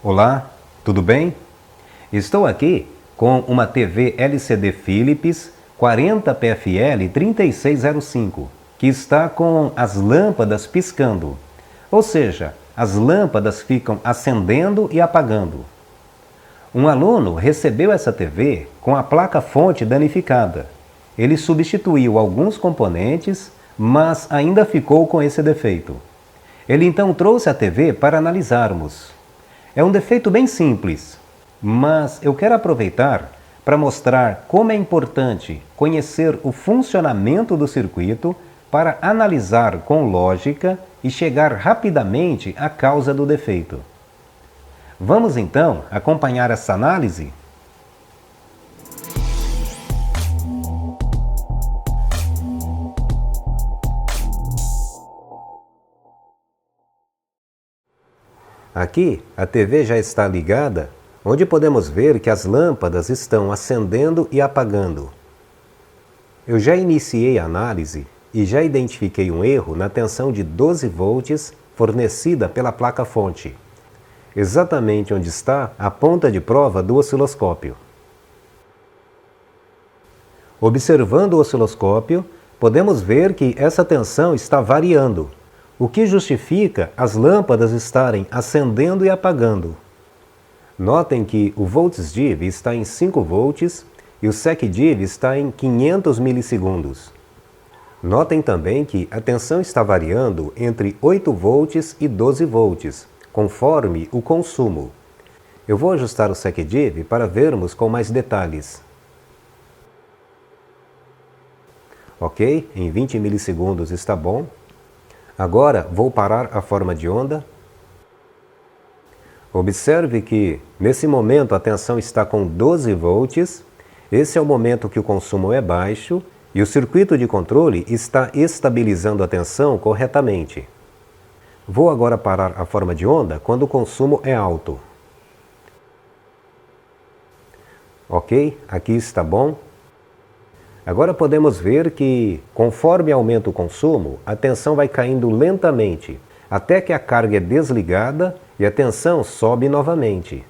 Olá, tudo bem? Estou aqui com uma TV LCD Philips 40 PFL 3605, que está com as lâmpadas piscando. Ou seja, as lâmpadas ficam acendendo e apagando. Um aluno recebeu essa TV com a placa-fonte danificada. Ele substituiu alguns componentes, mas ainda ficou com esse defeito. Ele então trouxe a TV para analisarmos. É um defeito bem simples, mas eu quero aproveitar para mostrar como é importante conhecer o funcionamento do circuito para analisar com lógica e chegar rapidamente à causa do defeito. Vamos então acompanhar essa análise? Aqui a TV já está ligada, onde podemos ver que as lâmpadas estão acendendo e apagando. Eu já iniciei a análise e já identifiquei um erro na tensão de 12 volts fornecida pela placa-fonte, exatamente onde está a ponta de prova do osciloscópio. Observando o osciloscópio, podemos ver que essa tensão está variando, o que justifica as lâmpadas estarem acendendo e apagando. Notem que o volts-div está em 5 volts e o sec-div está em 500 milissegundos. Notem também que a tensão está variando entre 8 volts e 12 volts, conforme o consumo. Eu vou ajustar o sec-div para vermos com mais detalhes. Ok, em 20 milissegundos está bom. Agora vou parar a forma de onda. Observe que nesse momento a tensão está com 12 volts. Esse é o momento que o consumo é baixo e o circuito de controle está estabilizando a tensão corretamente. Vou agora parar a forma de onda quando o consumo é alto. Ok, aqui está bom. Agora podemos ver que, conforme aumenta o consumo, a tensão vai caindo lentamente, até que a carga é desligada e a tensão sobe novamente.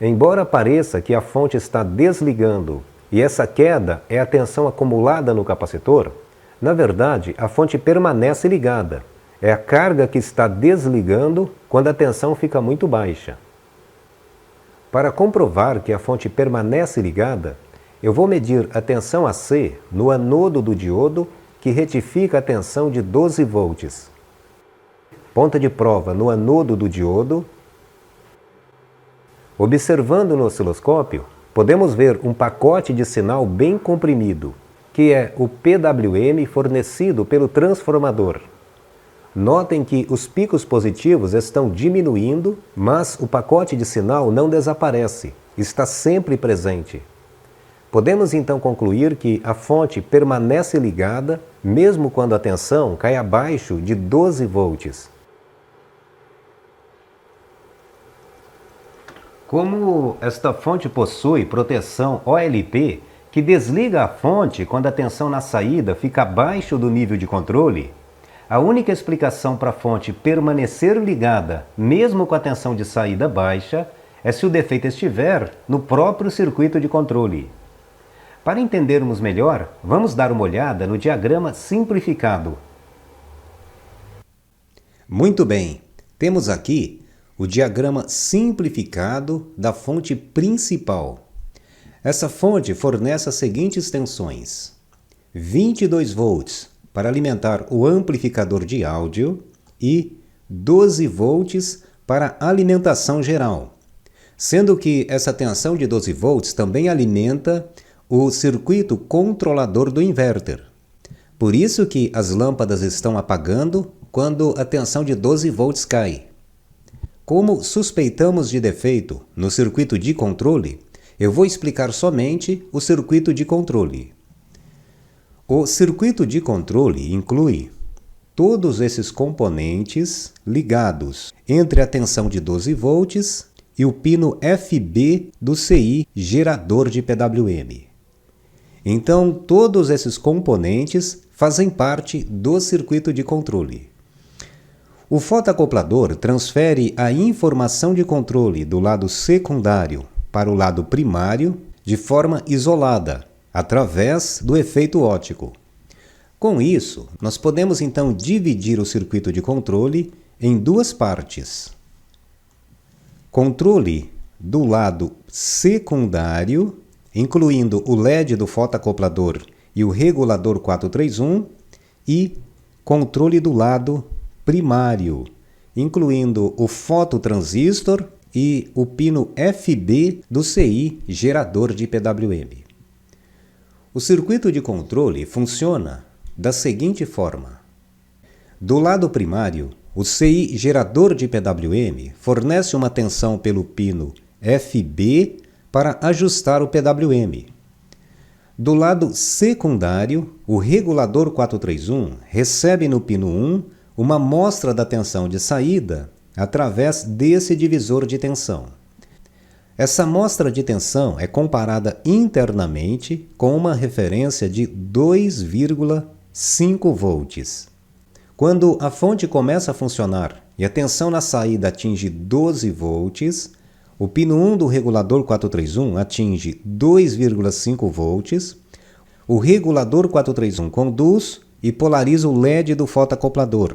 Embora pareça que a fonte está desligando e essa queda é a tensão acumulada no capacitor, na verdade a fonte permanece ligada. É a carga que está desligando quando a tensão fica muito baixa. Para comprovar que a fonte permanece ligada, eu vou medir a tensão AC no anodo do diodo, que retifica a tensão de 12 volts. Ponta de prova no anodo do diodo. Observando no osciloscópio, podemos ver um pacote de sinal bem comprimido, que é o PWM fornecido pelo transformador. Notem que os picos positivos estão diminuindo, mas o pacote de sinal não desaparece, está sempre presente. Podemos então concluir que a fonte permanece ligada mesmo quando a tensão cai abaixo de 12 volts. Como esta fonte possui proteção OLP, que desliga a fonte quando a tensão na saída fica abaixo do nível de controle, a única explicação para a fonte permanecer ligada mesmo com a tensão de saída baixa é se o defeito estiver no próprio circuito de controle. Para entendermos melhor, vamos dar uma olhada no diagrama simplificado. Muito bem, temos aqui o diagrama simplificado da fonte principal. Essa fonte fornece as seguintes tensões: 22 volts para alimentar o amplificador de áudio e 12 volts para alimentação geral, sendo que essa tensão de 12 volts também alimenta o circuito controlador do inverter. Por isso que as lâmpadas estão apagando quando a tensão de 12 volts cai. Como suspeitamos de defeito no circuito de controle, eu vou explicar somente o circuito de controle. O circuito de controle inclui todos esses componentes ligados entre a tensão de 12 volts e o pino FB do CI gerador de PWM. Então, todos esses componentes fazem parte do circuito de controle. O fotoacoplador transfere a informação de controle do lado secundário para o lado primário de forma isolada, através do efeito óptico. Com isso, nós podemos então dividir o circuito de controle em duas partes. Controle do lado secundário, incluindo o LED do fotoacoplador e o regulador 431, e controle do lado primário, incluindo o fototransistor e o pino FB do CI gerador de PWM. O circuito de controle funciona da seguinte forma. Do lado primário, o CI gerador de PWM fornece uma tensão pelo pino FB para ajustar o PWM. Do lado secundário, o regulador 431 recebe no pino 1 uma amostra da tensão de saída através desse divisor de tensão. Essa amostra de tensão é comparada internamente com uma referência de 2,5 volts. Quando a fonte começa a funcionar e a tensão na saída atinge 12 volts, o pino 1 do regulador 431 atinge 2,5 volts, o regulador 431 conduz e polariza o LED do fotoacoplador.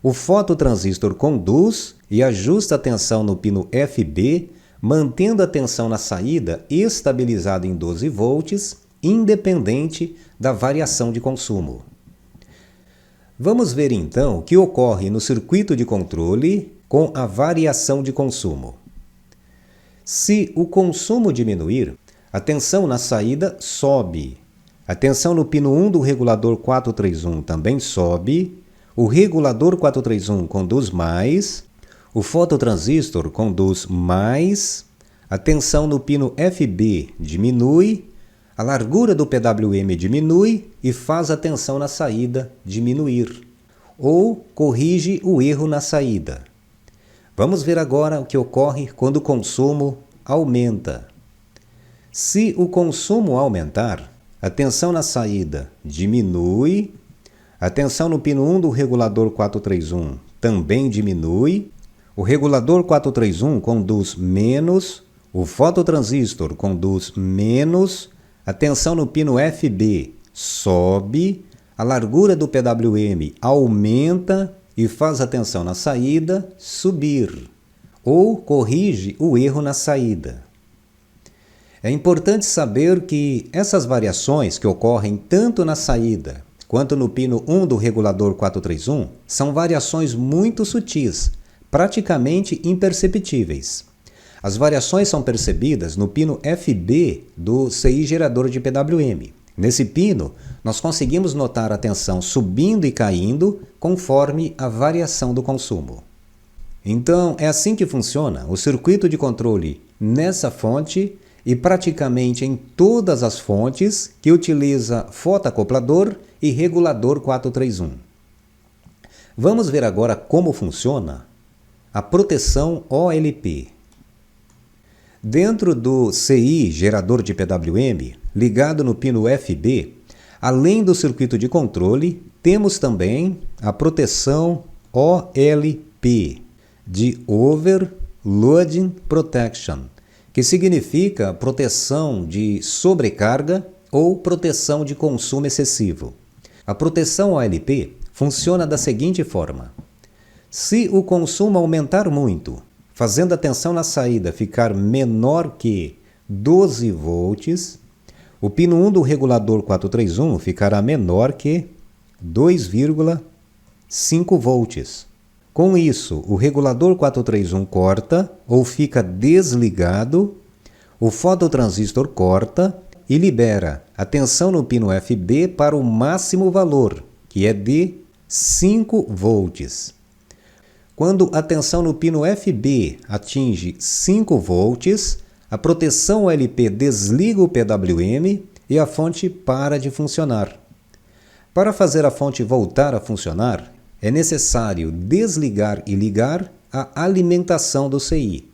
O fototransistor conduz e ajusta a tensão no pino FB, mantendo a tensão na saída estabilizada em 12 volts, independente da variação de consumo. Vamos ver então o que ocorre no circuito de controle com a variação de consumo. Se o consumo diminuir, a tensão na saída sobe. A tensão no pino 1 do regulador 431 também sobe. O regulador 431 conduz mais. O fototransistor conduz mais. A tensão no pino FB diminui. A largura do PWM diminui e faz a tensão na saída diminuir. Ou corrige o erro na saída. Vamos ver agora o que ocorre quando o consumo aumenta. Se o consumo aumentar, a tensão na saída diminui, a tensão no pino 1 do regulador 431 também diminui, o regulador 431 conduz menos, o fototransistor conduz menos, a tensão no pino FB sobe, a largura do PWM aumenta e faz a tensão na saída subir, ou corrige o erro na saída. É importante saber que essas variações que ocorrem tanto na saída quanto no pino 1 do regulador 431 são variações muito sutis, praticamente imperceptíveis. As variações são percebidas no pino FB do CI gerador de PWM. Nesse pino, nós conseguimos notar a tensão subindo e caindo conforme a variação do consumo. Então, é assim que funciona o circuito de controle nessa fonte e praticamente em todas as fontes que utiliza fotoacoplador e regulador 431. Vamos ver agora como funciona a proteção OLP. Dentro do CI gerador de PWM, ligado no pino FB, além do circuito de controle, temos também a proteção OLP, de Overloading Protection, que significa proteção de sobrecarga ou proteção de consumo excessivo. A proteção OLP funciona da seguinte forma. Se o consumo aumentar muito, fazendo a tensão na saída ficar menor que 12 volts, o pino 1 do regulador 431 ficará menor que 2,5 volts. Com isso, o regulador 431 corta ou fica desligado, o fototransistor corta e libera a tensão no pino FB para o máximo valor, que é de 5 volts. Quando a tensão no pino FB atinge 5 volts, a proteção OLP desliga o PWM e a fonte para de funcionar. Para fazer a fonte voltar a funcionar, é necessário desligar e ligar a alimentação do CI.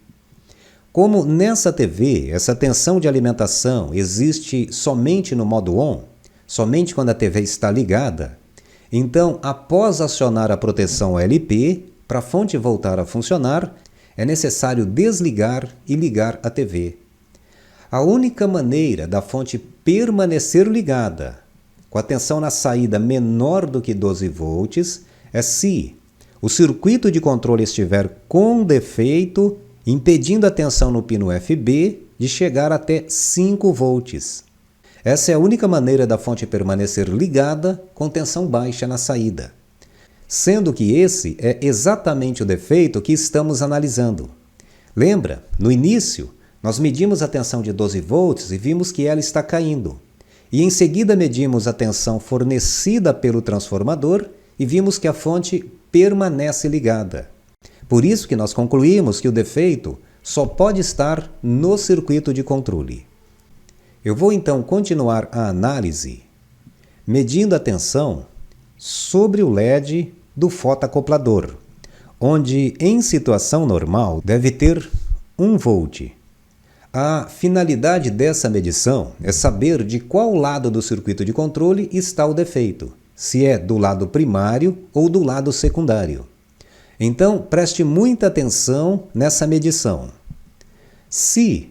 Como nessa TV, essa tensão de alimentação existe somente no modo ON, somente quando a TV está ligada, então, após acionar a proteção OLP, Para a fonte voltar a funcionar, é necessário desligar e ligar a TV. A única maneira da fonte permanecer ligada, com a tensão na saída menor do que 12 volts, é se o circuito de controle estiver com defeito, impedindo a tensão no pino FB de chegar até 5 volts. Essa é a única maneira da fonte permanecer ligada com tensão baixa na saída, sendo que esse é exatamente o defeito que estamos analisando. Lembra? No início, nós medimos a tensão de 12 volts e vimos que ela está caindo. E em seguida medimos a tensão fornecida pelo transformador e vimos que a fonte permanece ligada. Por isso que nós concluímos que o defeito só pode estar no circuito de controle. Eu vou então continuar a análise medindo a tensão sobre o LED do fotoacoplador, onde em situação normal deve ter 1 volt. A finalidade dessa medição é saber de qual lado do circuito de controle está o defeito, se é do lado primário ou do lado secundário. Então, preste muita atenção nessa medição. Se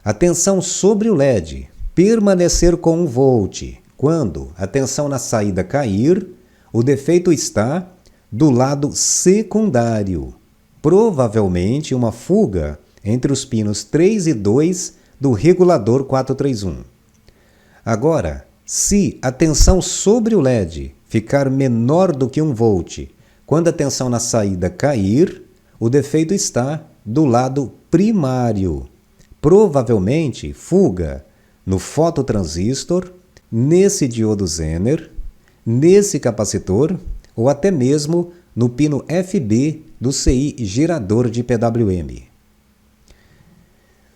a tensão sobre o LED permanecer com 1 volt quando a tensão na saída cair, o defeito está do lado secundário, provavelmente uma fuga entre os pinos 3 e 2 do regulador 431. Agora, se a tensão sobre o LED ficar menor do que 1 volt quando a tensão na saída cair, o defeito está do lado primário, provavelmente fuga no fototransistor, nesse diodo Zener, nesse capacitor ou até mesmo no pino FB do CI gerador de PWM.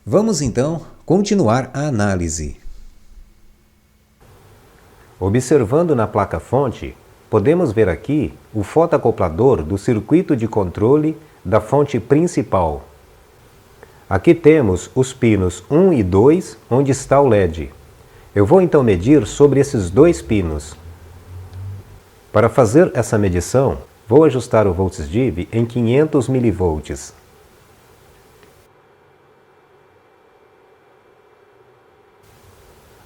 Vamos então continuar a análise. Observando na placa-fonte, podemos ver aqui o fotoacoplador do circuito de controle da fonte principal. Aqui temos os pinos 1 e 2, onde está o LED. Eu vou então medir sobre esses 2 pinos. Para fazer essa medição, vou ajustar o voltsdiv em 500 mV.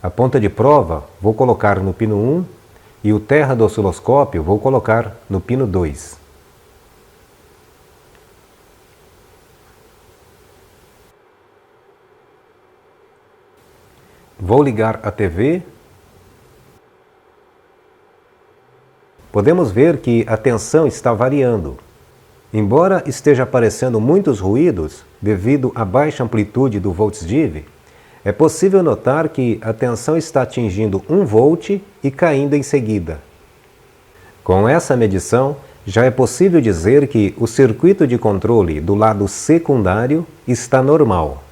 A ponta de prova vou colocar no pino 1 e o terra do osciloscópio vou colocar no pino 2. Vou ligar a TV. Podemos ver que a tensão está variando. Embora esteja aparecendo muitos ruídos devido à baixa amplitude do voltsdiv, é possível notar que a tensão está atingindo 1 volt e caindo em seguida. Com essa medição, já é possível dizer que o circuito de controle do lado secundário está normal.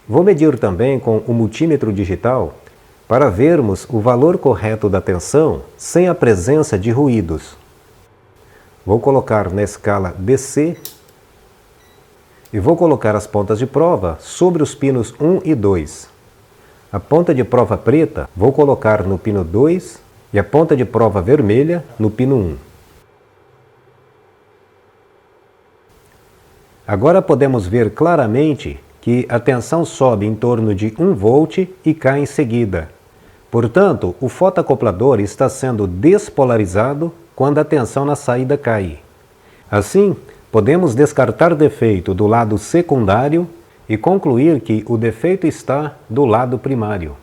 Vou medir também com o multímetro digital para vermos o valor correto da tensão sem a presença de ruídos. Vou colocar na escala BC e vou colocar as pontas de prova sobre os pinos 1 e 2. A ponta de prova preta vou colocar no pino 2 e a ponta de prova vermelha no pino 1. Agora podemos ver claramente que a tensão sobe em torno de 1 volt e cai em seguida. Portanto, o fotoacoplador está sendo despolarizado quando a tensão na saída cai. Assim, podemos descartar defeito do lado secundário e concluir que o defeito está do lado primário.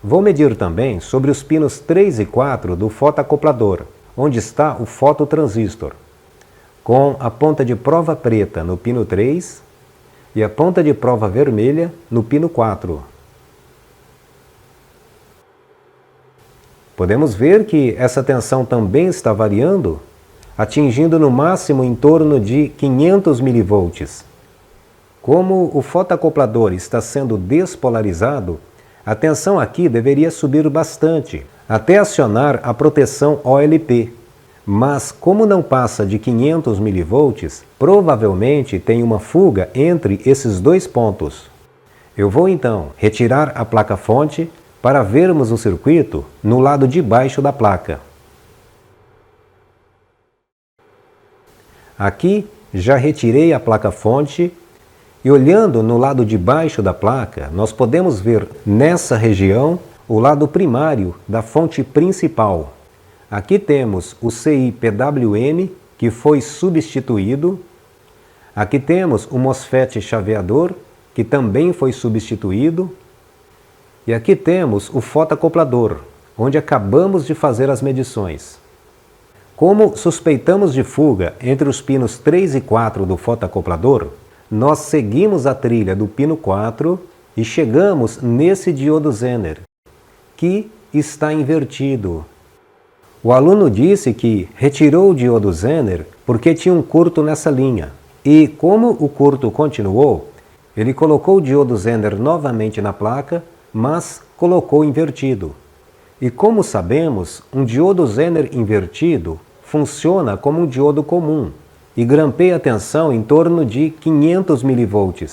Vou medir também sobre os pinos 3 e 4 do fotoacoplador, onde está o fototransistor, com a ponta de prova preta no pino 3 e a ponta de prova vermelha no pino 4. Podemos ver que essa tensão também está variando, atingindo no máximo em torno de 500 mV. Como o fotoacoplador está sendo despolarizado, a tensão aqui deveria subir bastante, até acionar a proteção OLP. Mas, como não passa de 500 mV, provavelmente tem uma fuga entre esses 2 pontos. Eu vou então retirar a placa-fonte para vermos o circuito no lado de baixo da placa. Aqui já retirei a placa-fonte e olhando no lado de baixo da placa, nós podemos ver nessa região o lado primário da fonte principal. Aqui temos o CI-PWM, que foi substituído. Aqui temos o MOSFET chaveador, que também foi substituído. E aqui temos o fotoacoplador, onde acabamos de fazer as medições. Como suspeitamos de fuga entre os pinos 3 e 4 do fotoacoplador, nós seguimos a trilha do pino 4 e chegamos nesse diodo Zener, que está invertido. O aluno disse que retirou o diodo Zener porque tinha um curto nessa linha. E como o curto continuou, ele colocou o diodo Zener novamente na placa, mas colocou invertido. E como sabemos, um diodo Zener invertido funciona como um diodo comum e grampeia a tensão em torno de 500 mV,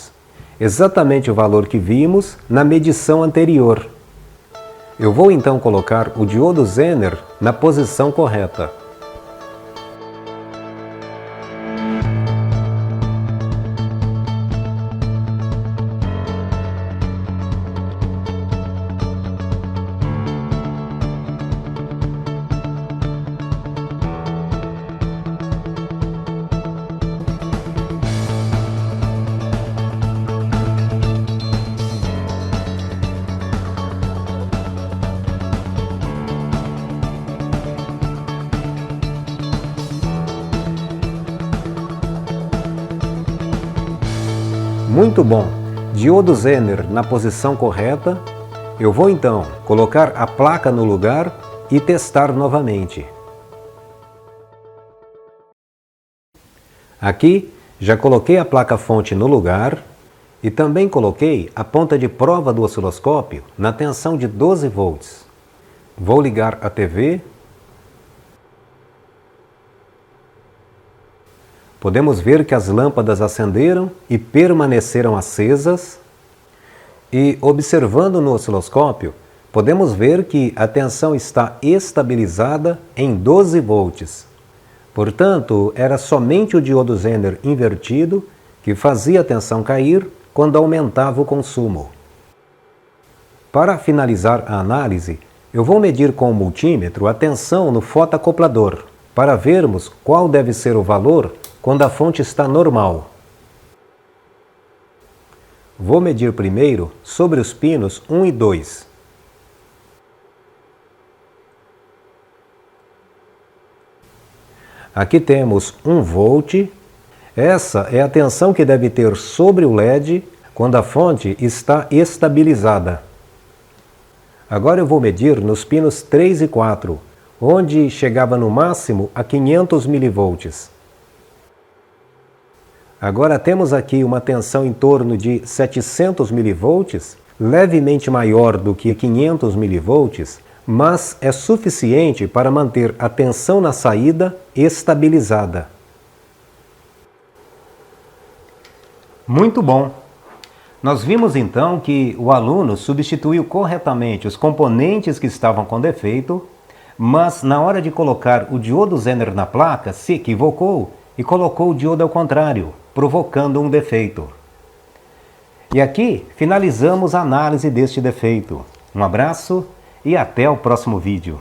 exatamente o valor que vimos na medição anterior. Eu vou então colocar o diodo Zener na posição correta. Muito bom! Diodo Zener na posição correta. Eu vou então colocar a placa no lugar e testar novamente. Aqui já coloquei a placa-fonte no lugar e também coloquei a ponta de prova do osciloscópio na tensão de 12 volts. Vou ligar a TV. Podemos ver que as lâmpadas acenderam e permaneceram acesas. E observando no osciloscópio, podemos ver que a tensão está estabilizada em 12 volts. Portanto, era somente o diodo Zener invertido que fazia a tensão cair quando aumentava o consumo. Para finalizar a análise, eu vou medir com o multímetro a tensão no fotoacoplador, para vermos qual deve ser o valor quando a fonte está normal. Vou medir primeiro sobre os pinos 1 e 2. Aqui temos 1 volt. Essa é a tensão que deve ter sobre o LED quando a fonte está estabilizada. Agora eu vou medir nos pinos 3 e 4, onde chegava no máximo a 500 mV. Agora temos aqui uma tensão em torno de 700 mV, levemente maior do que 500 mV, mas é suficiente para manter a tensão na saída estabilizada. Muito bom! Nós vimos então que o aluno substituiu corretamente os componentes que estavam com defeito, mas na hora de colocar o diodo Zener na placa se equivocou e colocou o diodo ao contrário, provocando um defeito. E aqui finalizamos a análise deste defeito. Um abraço e até o próximo vídeo.